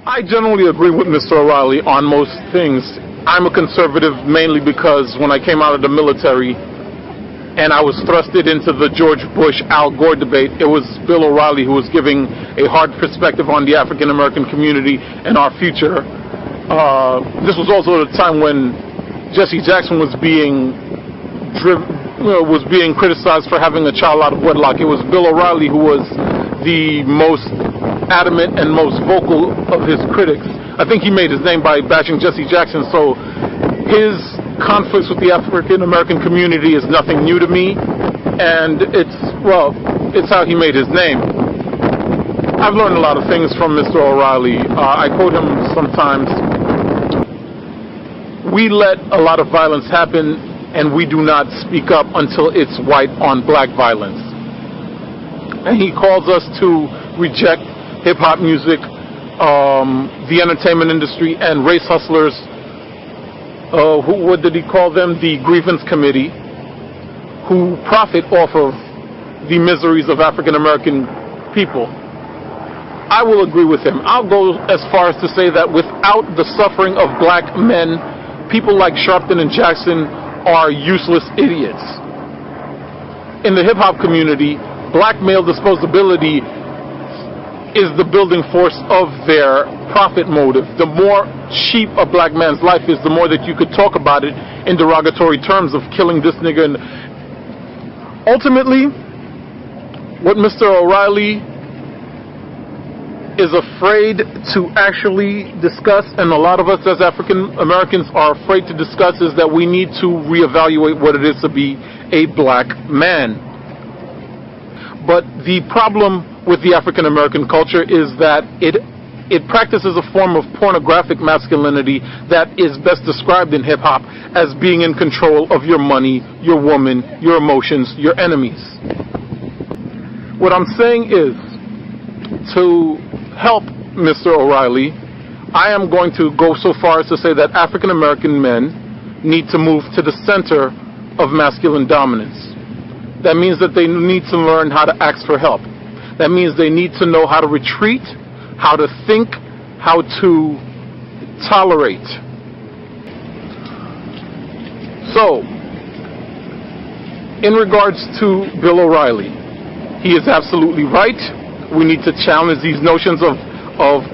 I generally agree with Mr. O'Reilly on most things. I'm a conservative mainly because when I came out of the military and I was thrusted into the George Bush-Al Gore debate, it was Bill O'Reilly who was giving a hard perspective on the African-American community and our future. This was also the time when Jesse Jackson was being criticized for having a child out of wedlock. It was Bill O'Reilly who was the most adamant and most vocal of his critics. I think he made his name by bashing Jesse Jackson, so his conflicts with the African-American community is nothing new to me, and it's how he made his name. I've learned a lot of things from Mr. O'Reilly. I quote him sometimes. We let a lot of violence happen, and we do not speak up until it's white on black violence. And he calls us to reject hip-hop music, the entertainment industry, and race hustlers. What did he call them? The grievance committee, who profit off of the miseries of African-American people. I will agree with him. I'll go as far as to say that without the suffering of black men, people like Sharpton and Jackson are useless idiots. In the hip-hop community, black male disposability is the building force of their profit motive. The more cheap a black man's life is, the more that you could talk about it in derogatory terms of killing this nigga. And ultimately, what Mr. O'Reilly is afraid to actually discuss, and a lot of us as African Americans are afraid to discuss, is that we need to reevaluate what it is to be a black man. But the problem with the African American culture is that it practices a form of pornographic masculinity that is best described in hip-hop as being in control of your money, your woman, your emotions, your enemies. What I'm saying is, to help Mr. O'Reilly, I am going to go so far as to say that African American men need to move to the center of masculine dominance. That means that they need to learn how to ask for help. That means they need to know how to retreat, how to think, how to tolerate. So, in regards to Bill O'Reilly, he is absolutely right. We need to challenge these notions of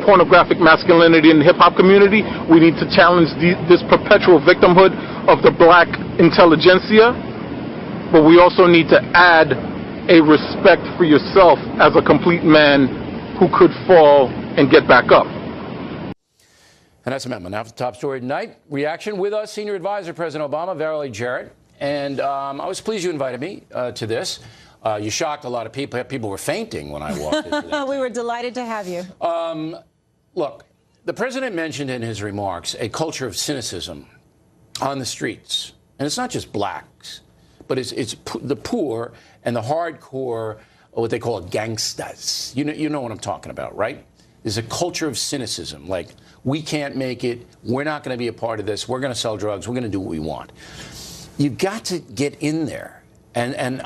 pornographic masculinity in the hip-hop community. We need to challenge this perpetual victimhood of the black intelligentsia. But we also need to add a respect for yourself as a complete man who could fall and get back up. And that's Amendment. Now for the top story tonight. Reaction with us, Senior Advisor President Obama, Reilly Jarrett. And I was pleased you invited me to this. You shocked a lot of people. People were fainting when I walked into that. We were delighted to have you. Look, the president mentioned in his remarks a culture of cynicism on the streets. And it's not just blacks, but it's the poor and the hardcore, what they call gangsters. You know what I'm talking about, right? There's a culture of cynicism, like, we can't make it, we're not going to be a part of this, we're going to sell drugs, we're going to do what we want. You've got to get in there. And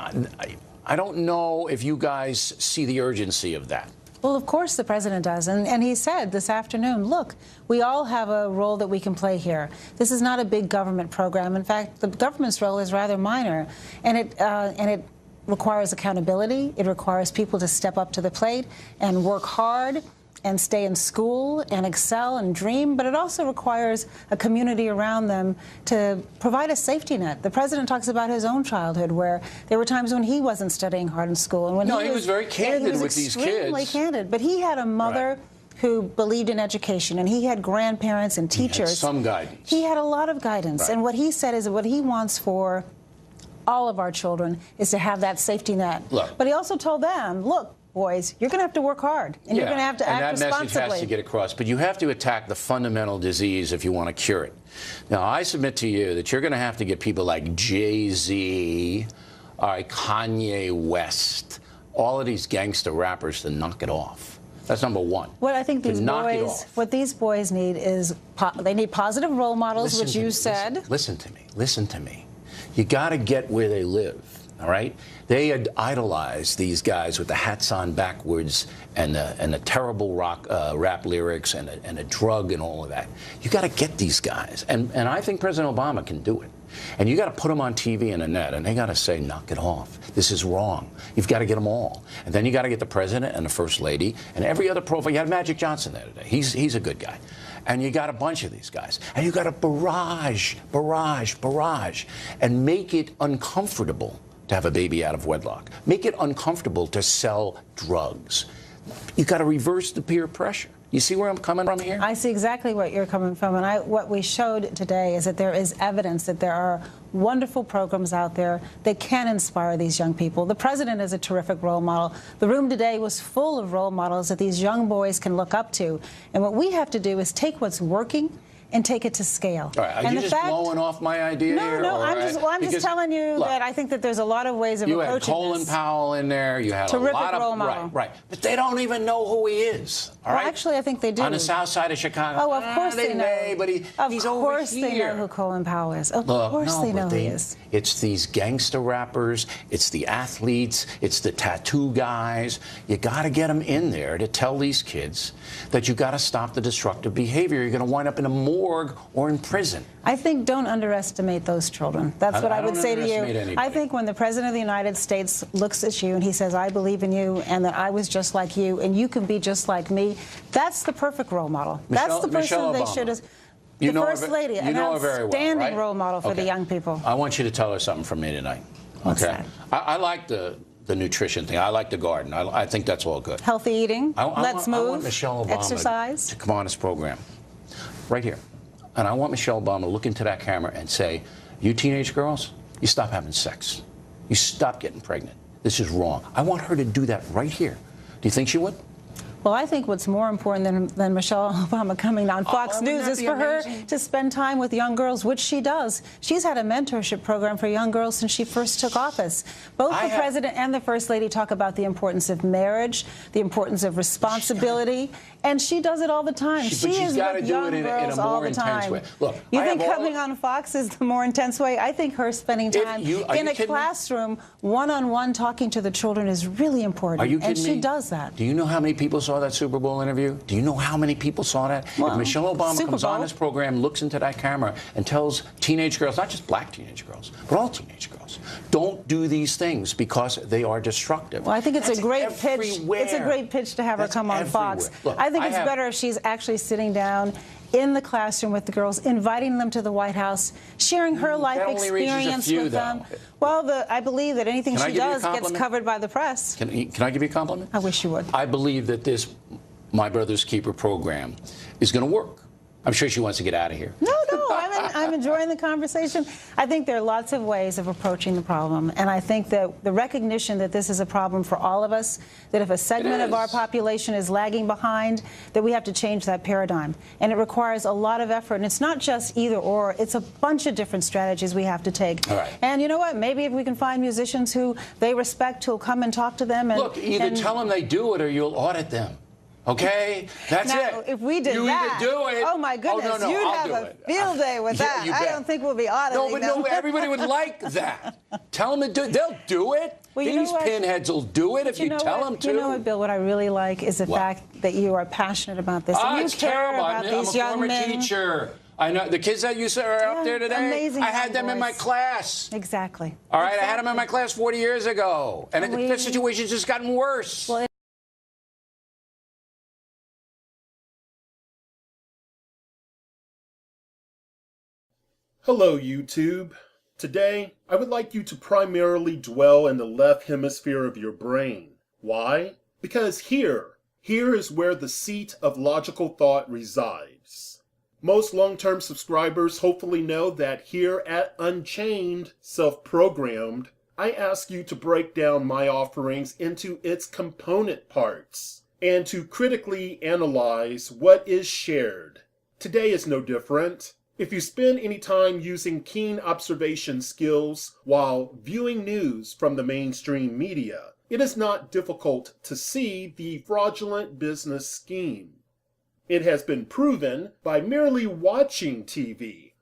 I don't know if you guys see the urgency of that. Well, of course the president does. And he said this afternoon, look, we all have a role that we can play here. This is not a big government program. In fact, the government's role is rather minor. And it requires accountability. It requires people to step up to the plate and work hard and stay in school and excel and dream, but it also requires a community around them to provide a safety net. The president talks about his own childhood, where there were times when he wasn't studying hard in school. And when he was very candid with these kids. Extremely candid, but he had a mother who believed in education, and he had grandparents and teachers. He had some guidance. He had a lot of guidance, and what he said is that what he wants for all of our children is to have that safety net. Look. But he also told them, look, boys, you're going to have to work hard, and you're going to have to act responsibly. And that message has to get across. But you have to attack the fundamental disease if you want to cure it. Now, I submit to you that you're going to have to get people like Jay-Z, Kanye West, all of these gangster rappers to knock it off. That's number one. What I think these boys need is they need positive role models, which you said. Listen to me. Listen to me. You got to get where they live. all right? They had idolized these guys with the hats on backwards and the terrible rap lyrics and a drug and all of that. You got to get these guys. And I think President Obama can do it. And you got to put them on TV and the net, and they got to say, knock it off. This is wrong. You've got to get them all. And then you got to get the president and the first lady and every other profile. You had Magic Johnson there today. He's a good guy. And you got a bunch of these guys. And you got to barrage, and make it uncomfortable to have a baby out of wedlock. Make it uncomfortable to sell drugs. You got to reverse the peer pressure. You see where I'm coming from here? I see exactly what you're coming from. And what we showed today is that there is evidence that there are wonderful programs out there that can inspire these young people. The president is a terrific role model. The room today was full of role models that these young boys can look up to. And what we have to do is take what's working and take it to scale. All right, are you just blowing off my idea here? No, I'm just telling you that I think that there's a lot of ways of approaching this. You had Colin Powell in there. You had terrific a lot of role model. Right. But they don't even know who he is. All right. Actually, I think they do. On the south side of Chicago. Oh, of course they know. May, but he's over here. Of course they know who Colin Powell is. Of course they know who he is. It's these gangster rappers. It's the athletes. It's the tattoo guys. You got to get them in there to tell these kids that you got to stop the destructive behavior. You're going to wind up in a morgue or in prison. I think don't underestimate those children. That's what I would say to you. Anybody. I think when the President of the United States looks at you and he says, I believe in you and that I was just like you and you can be just like me, that's the perfect role model. That's the person they should have. The First Lady, an outstanding role model for the young people. I want you to tell her something from me tonight. What's that? I like the nutrition thing. I like the garden. I think that's all good. Healthy eating. Let's move. I want Michelle Obama exercise. to come on this program. Right here. And I want Michelle Obama to look into that camera and say, you teenage girls, you stop having sex. You stop getting pregnant. This is wrong. I want her to do that right here. Do you think she would? Well, I think what's more important than Michelle Obama coming on Fox News is for her to spend time with young girls, which she does. She's had a mentorship program for young girls since she first took office. Both the President and the First Lady talk about the importance of marriage, the importance of responsibility, and she does it all the time. She is with young girls all the time. Look, you think coming on Fox is the more intense way? I think her spending time in a classroom, one-on-one, talking to the children is really important. Are you kidding me? And she does that. Do you know how many people saw that Super Bowl interview? Do you know how many people saw that? Well, if Michelle Obama comes on this program, looks into that camera, and tells teenage girls, not just black teenage girls, but all teenage girls, don't do these things because they are destructive. Well, I think it's a great pitch. It's a great pitch to have her come on Fox. Look, I think it's better if she's actually sitting down in the classroom with the girls, inviting them to the White House, sharing her life experience with them. Well, I believe that anything she does gets covered by the press. Can I give you a compliment? I wish you would. I believe that this My Brother's Keeper program is going to work. I'm sure she wants to get out of here. No, I'm enjoying the conversation. I think there are lots of ways of approaching the problem, and I think that the recognition that this is a problem for all of us, that if a segment of our population is lagging behind, that we have to change that paradigm. And it requires a lot of effort, and it's not just either or, it's a bunch of different strategies we have to take. All right. And you know what? Maybe if we can find musicians who they respect, who'll come and talk to them. And, look, either tell them they do it or you'll audit them. Okay, that's it. If we did that, either do it. Oh my goodness, you'd have a field day with that. I don't think we'll be auditing them. No, everybody would like that. Tell them to do it. They'll do it. Well, these pinheads will do it if you tell them to. You know what, Bill? What I really like is the fact that you are passionate about this. And you care about these young men. I'm a former teacher. I know the kids that you are up there today. Amazing. I had them in my class. Exactly. All right, I had them in my class 40 years ago, and the situation's just gotten worse. Well, Hello, YouTube. Today, I would like you to primarily dwell in the left hemisphere of your brain. Why? Because here is where the seat of logical thought resides. Most long-term subscribers hopefully know that here at Unchained, Self-Programmed, I ask you to break down my offerings into its component parts and to critically analyze what is shared. Today is no different. If you spend any time using keen observation skills while viewing news from the mainstream media, it is not difficult to see the fraudulent business scheme. It has been proven by merely watching TV,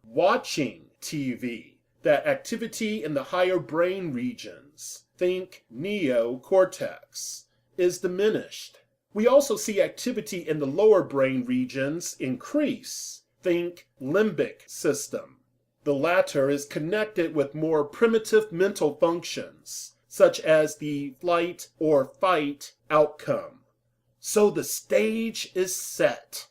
that activity in the higher brain regions, think neocortex, is diminished. We also see activity in the lower brain regions increase, think limbic system. The latter is connected with more primitive mental functions, such as the flight or fight outcome. So the stage is set.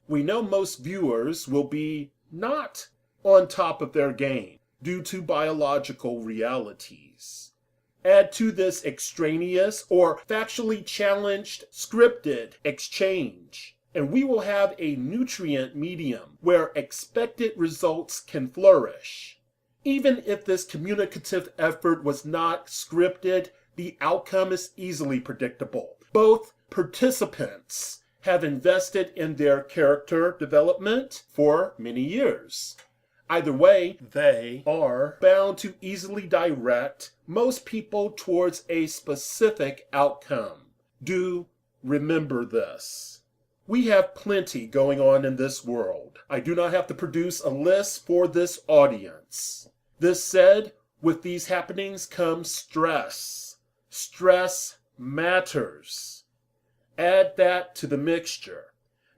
We know most viewers will be not on top of their game due to biological realities. Add to this extraneous or factually challenged scripted exchange, and we will have a nutrient medium where expected results can flourish. Even if this communicative effort was not scripted, the outcome is easily predictable. Both participants have invested in their character development for many years. Either way, they are bound to easily direct most people towards a specific outcome. Do remember this. We have plenty going on in this world. I do not have to produce a list for this audience. This said, with these happenings comes stress. Stress matters. Add that to the mixture.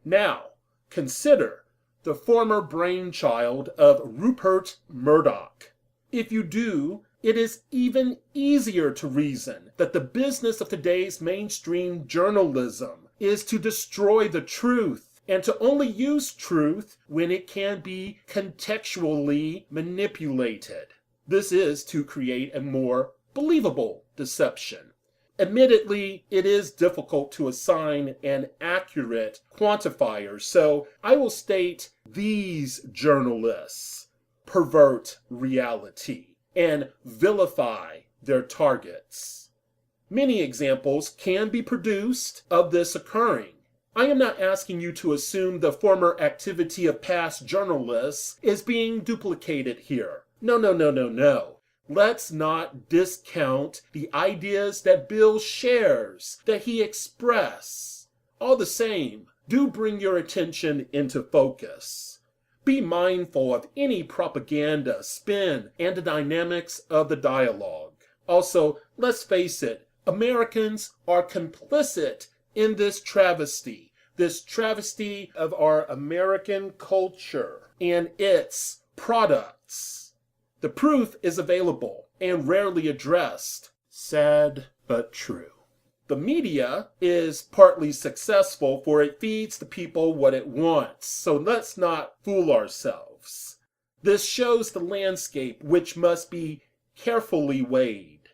Now, consider the former brainchild of Rupert Murdoch. If you do, it is even easier to reason that the business of today's mainstream journalism is to destroy the truth and to only use truth when it can be contextually manipulated. This is to create a more believable deception. Admittedly, it is difficult to assign an accurate quantifier, so I will state these journalists pervert reality and vilify their targets. Many examples can be produced of this occurring. I am not asking you to assume the former activity of past journalists is being duplicated here. No. Let's not discount the ideas that Bill shares, that he expressed. All the same, do bring your attention into focus. Be mindful of any propaganda, spin, and the dynamics of the dialogue. Also, let's face it, Americans are complicit in this travesty of our American culture and its products. The proof is available and rarely addressed. Sad but true. The media is partly successful, for it feeds the people what it wants, so let's not fool ourselves. This shows the landscape which must be carefully weighed.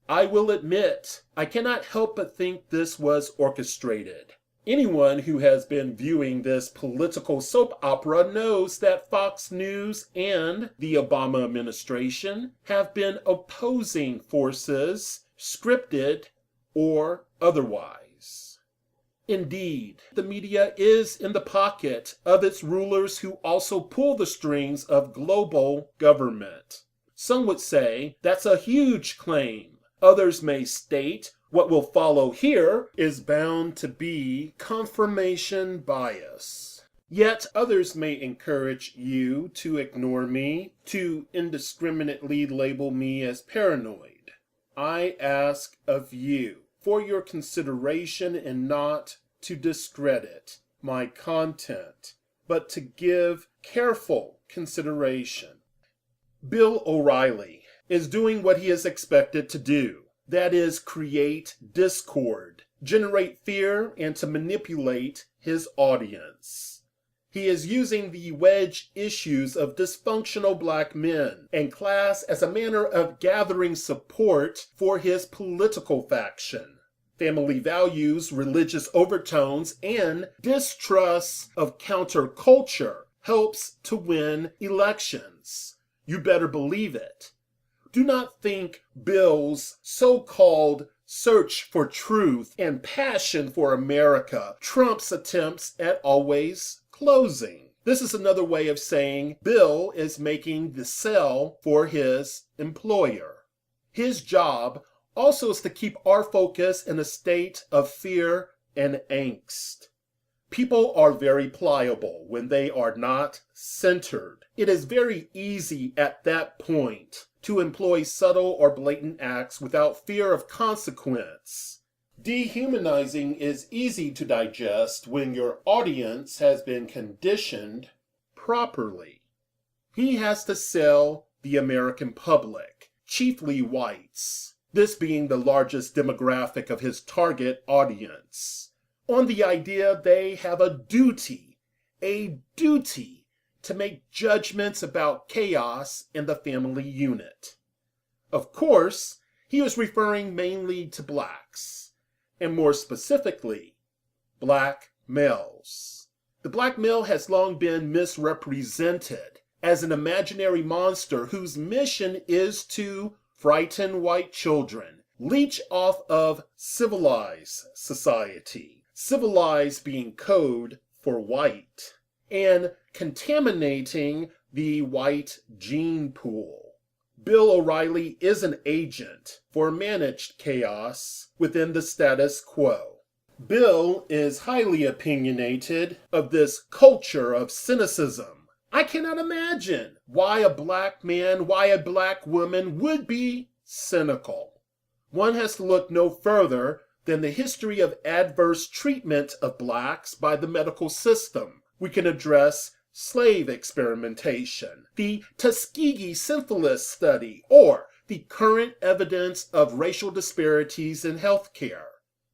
I will admit, I cannot help but think this was orchestrated. Anyone who has been viewing this political soap opera knows that Fox News and the Obama administration have been opposing forces, scripted or otherwise. Indeed, the media is in the pocket of its rulers who also pull the strings of global government. Some would say that's a huge claim. Others may state what will follow here is bound to be confirmation bias. Yet others may encourage you to ignore me, to indiscriminately label me as paranoid. I ask of you for your consideration and not to discredit my content, but to give careful consideration. Bill O'Reilly is doing what he is expected to do. That is, create discord, generate fear, and to manipulate his audience. He is using the wedge issues of dysfunctional black men and class as a manner of gathering support for his political faction. Family values, religious overtones, and distrust of counterculture helps to win elections. You better believe it. Do not think Bill's so-called search for truth and passion for America trumps attempts at always closing. This is another way of saying Bill is making the sell for his employer. His job also is to keep our focus in a state of fear and angst. People are very pliable when they are not centered. It is very easy at that point to employ subtle or blatant acts without fear of consequence. Dehumanizing is easy to digest when your audience has been conditioned properly. He has to sell the American public, chiefly whites, this being the largest demographic of his target audience, on the idea they have a duty to make judgments about chaos in the family unit. Of course, he was referring mainly to blacks, and more specifically, black males. The black male has long been misrepresented as an imaginary monster whose mission is to frighten white children, leech off of civilized society, civilized being code for white, and contaminating the white gene pool. Bill O'Reilly is an agent for managed chaos within the status quo. Bill is highly opinionated of this culture of cynicism. I cannot imagine why a black man, why a black woman would be cynical. One has to look no further than the history of adverse treatment of blacks by the medical system. We can address slave experimentation, the Tuskegee syphilis study, or the current evidence of racial disparities in healthcare.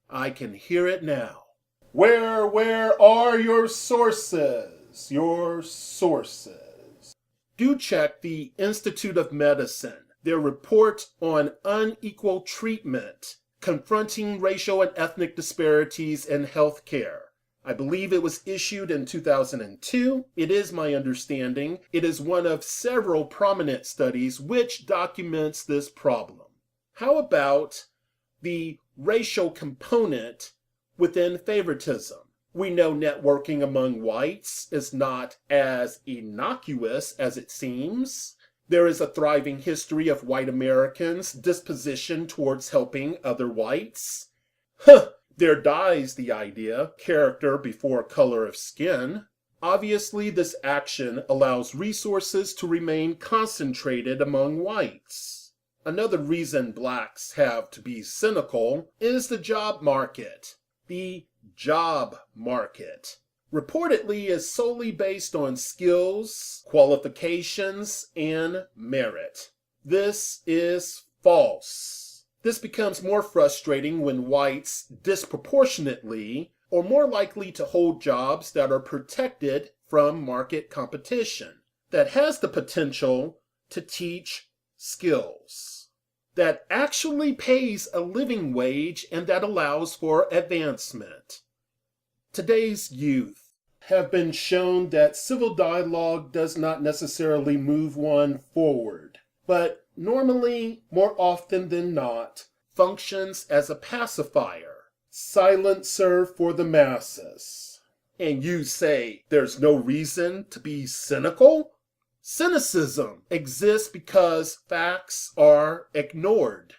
I can hear it now. Where are your sources? Your sources. Do check the Institute of Medicine, their report on unequal treatment, confronting racial and ethnic disparities in healthcare. I believe it was issued in 2002. It is my understanding. It is one of several prominent studies which documents this problem. How about the racial component within favoritism? We know networking among whites is not as innocuous as it seems. There is a thriving history of white Americans' disposition towards helping other whites. There dies the idea, character before color of skin. Obviously, this action allows resources to remain concentrated among whites. Another reason blacks have to be cynical is the job market. The job market reportedly is solely based on skills, qualifications, and merit. This is false. This becomes more frustrating when whites disproportionately are more likely to hold jobs that are protected from market competition, that has the potential to teach skills, that actually pays a living wage and that allows for advancement. Today's youth have been shown that civil dialogue does not necessarily move one forward, but normally, more often than not, functions as a pacifier, silencer for the masses. And you say there's no reason to be cynical? Cynicism exists because facts are ignored.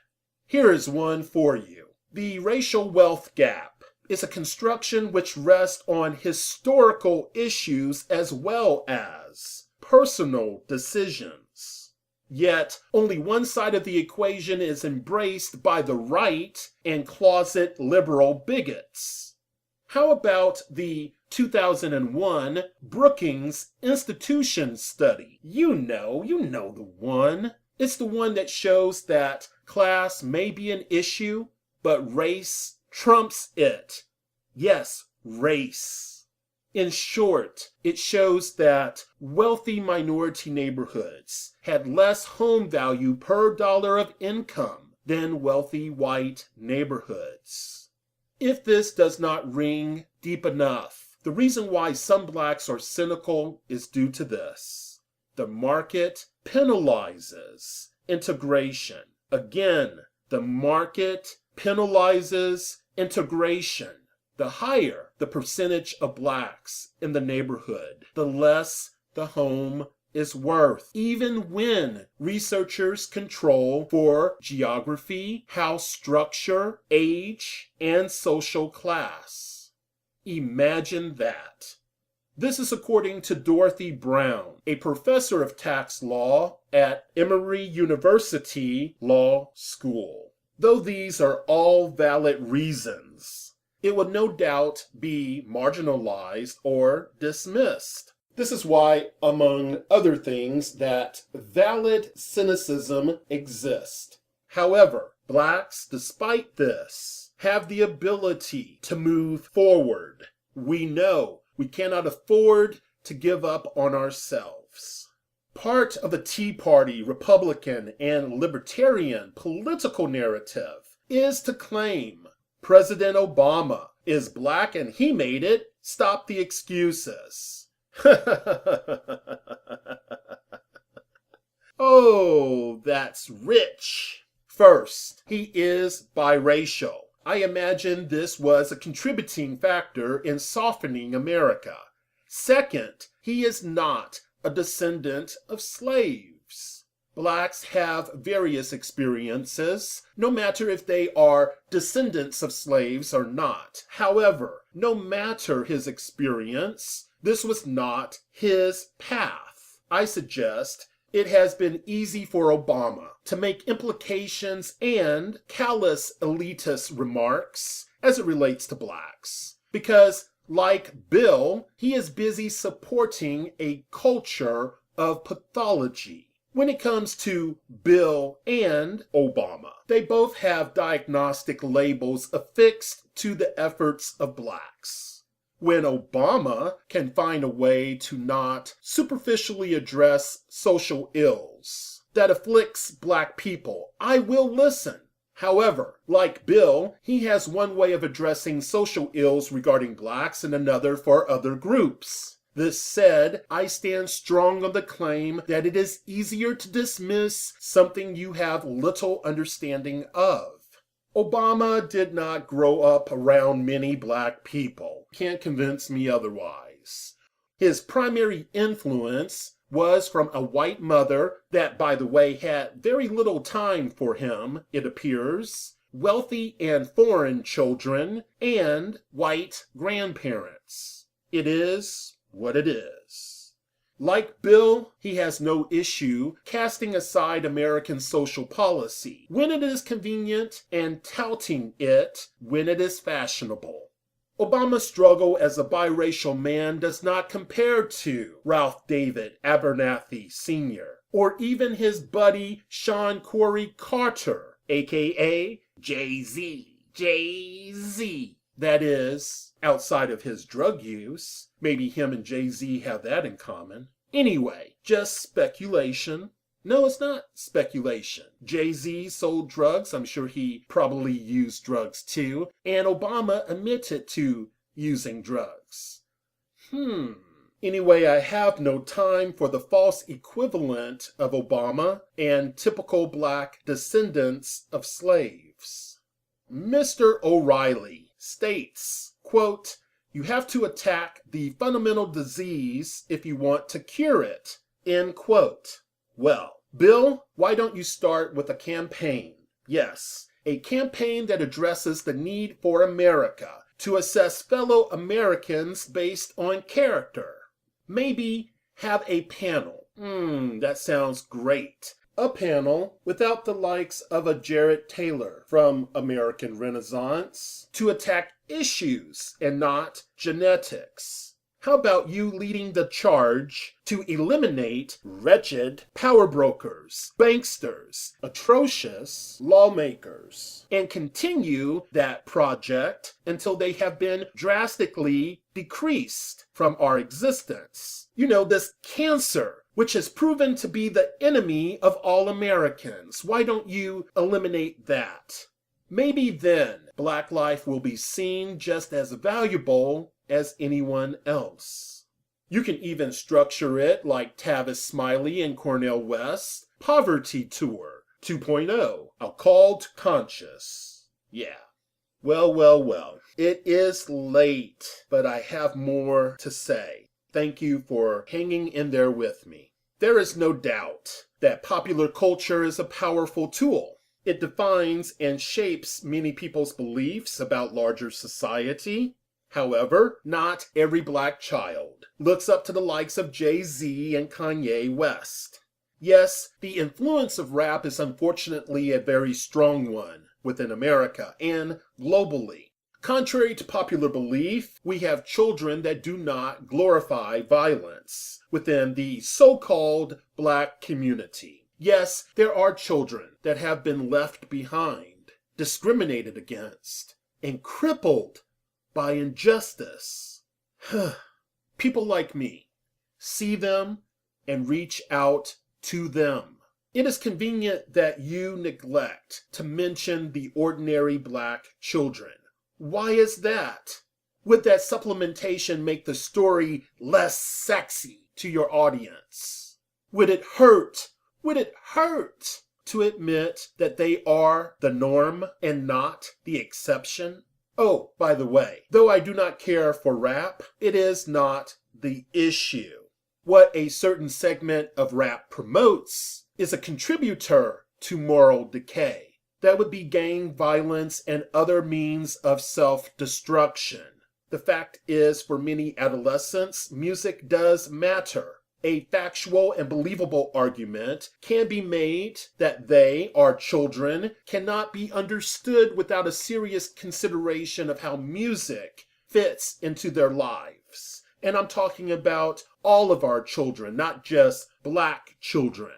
Here is one for you. The racial wealth gap is a construction which rests on historical issues as well as personal decisions. Yet, only one side of the equation is embraced by the right and closet liberal bigots. How about the 2001 Brookings Institution study? You know the one. It's the one that shows that class may be an issue, but race trumps it. Yes, race. In short, it shows that wealthy minority neighborhoods had less home value per dollar of income than wealthy white neighborhoods. If this does not ring deep enough, the reason why some blacks are cynical is due to this. The market penalizes integration. Again, the market penalizes integration. The higher the percentage of blacks in the neighborhood, the less the home is worth, even when researchers control for geography, house structure, age, and social class. Imagine that. This is according to Dorothy Brown, a professor of tax law at Emory University Law School. Though these are all valid reasons, it would no doubt be marginalized or dismissed. This is why, among other things, that valid cynicism exists. However, blacks, despite this, have the ability to move forward. We know we cannot afford to give up on ourselves. Part of the Tea Party, Republican, and Libertarian political narrative is to claim President Obama is black and he made it. Stop the excuses. Oh, that's rich. First, he is biracial. I imagine this was a contributing factor in softening America. Second, he is not a descendant of slaves. Blacks have various experiences, no matter if they are descendants of slaves or not. However, no matter his experience, this was not his path. I suggest it has been easy for Obama to make implications and callous elitist remarks as it relates to blacks, because, like Bill, he is busy supporting a culture of pathology. When it comes to Bill and Obama, they both have diagnostic labels affixed to the efforts of blacks. When Obama can find a way to not superficially address social ills that afflicts black people, I will listen. However, like Bill, he has one way of addressing social ills regarding blacks and another for other groups. This said, I stand strong on the claim that it is easier to dismiss something you have little understanding of. Obama did not grow up around many black people. Can't convince me otherwise. His primary influence was from a white mother that, by the way, had very little time for him, it appears, wealthy and foreign children, and white grandparents. It is what it is. Like Bill, he has no issue casting aside American social policy when it is convenient and touting it when it is fashionable. Obama's struggle as a biracial man does not compare to Ralph David Abernathy Sr. or even his buddy Sean Corey Carter, aka Jay-Z. Jay-Z. That is, outside of his drug use. Maybe him and Jay-Z have that in common. Anyway, just speculation. No, it's not speculation. Jay-Z sold drugs. I'm sure he probably used drugs too. And Obama admitted to using drugs. Anyway, I have no time for the false equivalent of Obama and typical black descendants of slaves. Mr. O'Reilly states, quote, "You have to attack the fundamental disease if you want to cure it," end quote. Well, Bill, why don't you start with a campaign? Yes, a campaign that addresses the need for America to assess fellow Americans based on character. Maybe have a panel. That sounds great. A panel without the likes of a Jared Taylor from American Renaissance to attack issues and not genetics. How about you leading the charge to eliminate wretched power brokers, banksters, atrocious lawmakers, and continue that project until they have been drastically decreased from our existence? You know, this cancer, which has proven to be the enemy of all Americans. Why don't you eliminate that? Maybe then black life will be seen just as valuable as anyone else. You can even structure it like Tavis Smiley and Cornel West, Poverty Tour 2.0, a call to conscience. Yeah. Well. It is late, but I have more to say. Thank you for hanging in there with me. There is no doubt that popular culture is a powerful tool. It defines and shapes many people's beliefs about larger society. However, not every black child looks up to the likes of Jay-Z and Kanye West. Yes, the influence of rap is unfortunately a very strong one within America and globally. Contrary to popular belief, we have children that do not glorify violence within the so-called black community. Yes, there are children that have been left behind, discriminated against, and crippled by injustice. People like me see them and reach out to them. It is convenient that you neglect to mention the ordinary black children. Why is that? Would that supplementation make the story less sexy to your audience? Would it hurt? Would it hurt to admit that they are the norm and not the exception? Oh, by the way, though I do not care for rap, it is not the issue. What a certain segment of rap promotes is a contributor to moral decay. That would be gang violence and other means of self-destruction. The fact is, for many adolescents, music does matter. A factual and believable argument can be made that they, our children, cannot be understood without a serious consideration of how music fits into their lives. And I'm talking about all of our children, not just black children.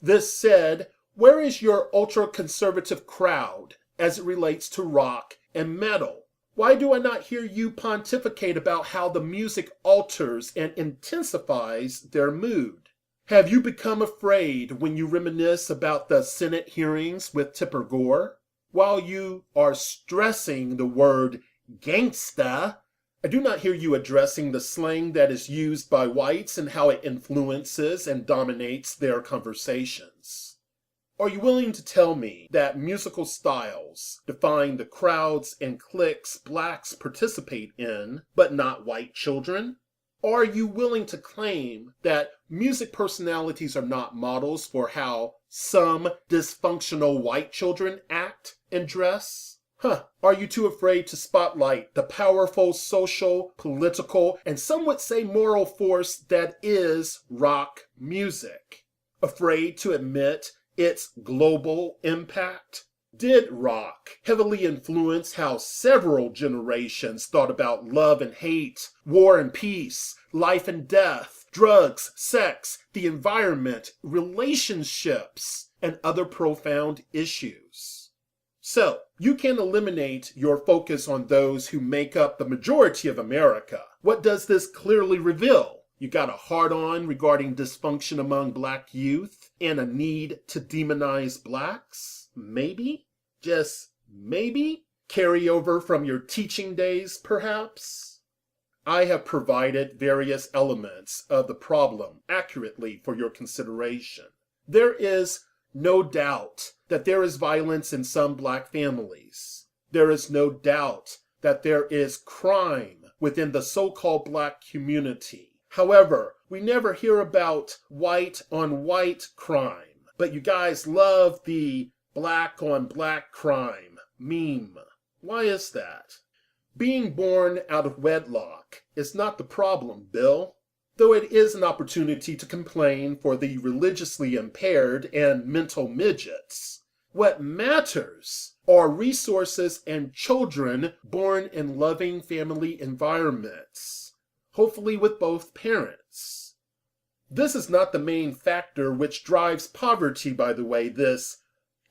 This said, where is your ultra-conservative crowd as it relates to rock and metal? Why do I not hear you pontificate about how the music alters and intensifies their mood? Have you become afraid when you reminisce about the Senate hearings with Tipper Gore? While you are stressing the word gangsta, I do not hear you addressing the slang that is used by whites and how it influences and dominates their conversations. Are you willing to tell me that musical styles define the crowds and cliques blacks participate in, but not white children? Are you willing to claim that music personalities are not models for how some dysfunctional white children act and dress? Are you too afraid to spotlight the powerful social, political, and some would say moral force that is rock music? Afraid to admit its global impact? Did rock heavily influence how several generations thought about love and hate, war and peace, life and death, drugs, sex, the environment, relationships, and other profound issues? So, you can eliminate your focus on those who make up the majority of America. What does this clearly reveal? You got a hard-on regarding dysfunction among black youth and a need to demonize blacks? Maybe? Just maybe? Carryover from your teaching days, perhaps? I have provided various elements of the problem accurately for your consideration. There is no doubt that there is violence in some black families. There is no doubt that there is crime within the so-called black community. However, we never hear about white on white crime, but you guys love the black on black crime meme. Why is that? Being born out of wedlock is not the problem, Bill, though it is an opportunity to complain for the religiously impaired and mental midgets. What matters are resources and children born in loving family environments, hopefully with both parents. This is not the main factor which drives poverty, by the way, this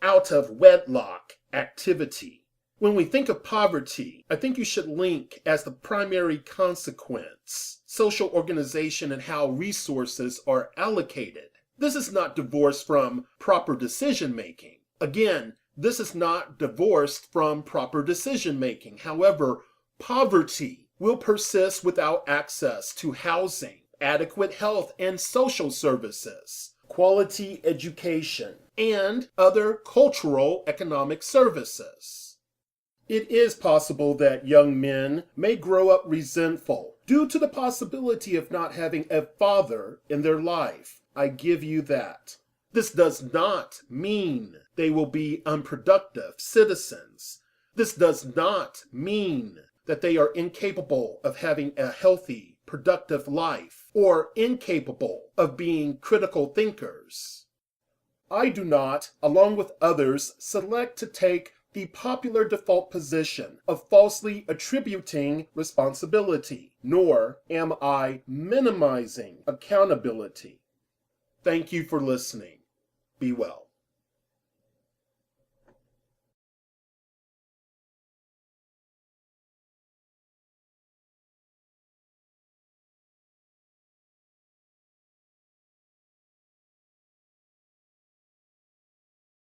out of wedlock activity. When we think of poverty, I think you should link as the primary consequence social organization and how resources are allocated. This is not divorced from proper decision making. Again, this is not divorced from proper decision making. However, poverty will persist without access to housing, adequate health and social services, quality education, and other cultural economic services. It is possible that young men may grow up resentful due to the possibility of not having a father in their life. I give you that. This does not mean they will be unproductive citizens. This does not mean that they are incapable of having a healthy, productive life, or incapable of being critical thinkers. I do not, along with others, select to take the popular default position of falsely attributing responsibility, nor am I minimizing accountability. Thank you for listening. Be well.